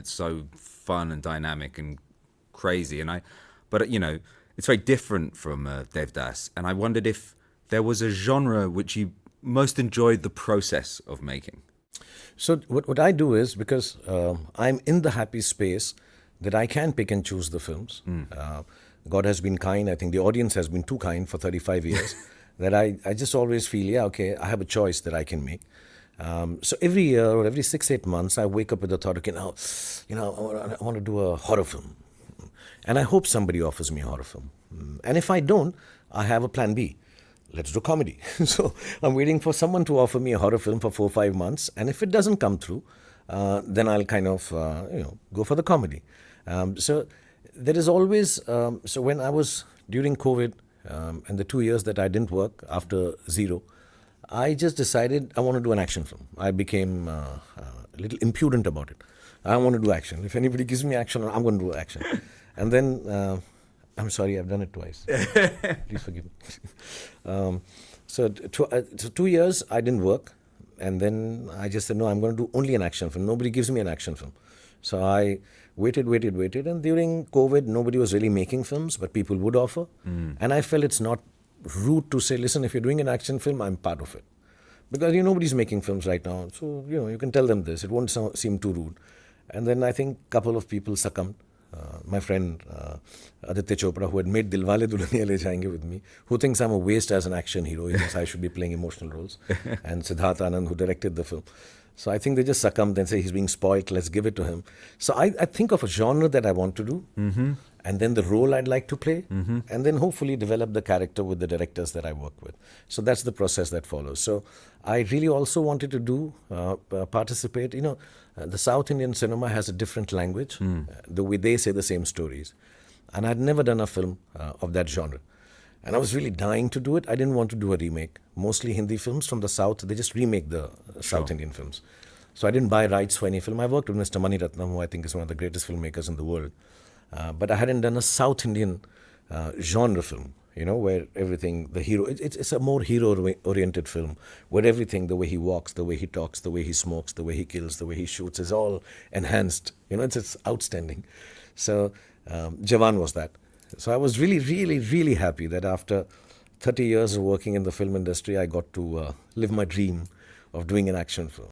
It's so fun and dynamic and crazy, but it's very different from Devdas. And I wondered if there was a genre which you most enjoyed the process of making. So what I do is, because I'm in the happy space that I can pick and choose the films. God has been kind. I think the audience has been too kind for 35 years. That I just always feel, yeah, okay, I have a choice that I can make. So every year or every 6, 8 months, I wake up with the thought, okay, now, I want to do a horror film. And I hope somebody offers me a horror film. And if I don't, I have a plan B. Let's do comedy. So I'm waiting for someone to offer me a horror film for 4 or 5 months. And if it doesn't come through, then I'll kind of, go for the comedy. So there is always, so when I was during COVID and the 2 years that I didn't work after zero, I just decided I want to do an action film. I became a little impudent about it. I want to do action. If anybody gives me action, I'm going to do action. And then, I'm sorry, I've done it twice. Please forgive me. So 2 years I didn't work. And then I just said, no, I'm going to do only an action film. Nobody gives me an action film. So I waited. And during COVID, nobody was really making films, but people would offer. And I felt it's not rude to say, listen, if you're doing an action film, I'm part of it. Because nobody's making films right now. So, you can tell them this. It won't seem too rude. And then I think a couple of people succumbed. My friend Aditya Chopra, who had made Dilwale Dulhaniya Le Jayenge with me, who thinks I'm a waste as an action hero. He thinks I should be playing emotional roles. And Siddharth Anand, who directed the film. So I think they just succumbed and say he's being spoilt, let's give it to him. So I think of a genre that I want to do, and then the role I'd like to play, and then hopefully develop the character with the directors that I work with. So that's the process that follows. So I really also wanted to do, participate. The South Indian cinema has a different language, the way they say the same stories. And I'd never done a film of that genre. And I was really dying to do it. I didn't want to do a remake. Mostly Hindi films from the South, they just remake the South Indian films. So I didn't buy rights for any film. I worked with Mr. Mani Ratnam, who I think is one of the greatest filmmakers in the world. But I hadn't done a South Indian genre film, where everything, the hero, it's a more hero-oriented film, where everything, the way he walks, the way he talks, the way he smokes, the way he kills, the way he shoots, is all enhanced. It's outstanding. So Jawan was that. So I was really, really, really happy that after 30 years of working in the film industry, I got to live my dream of doing an action film.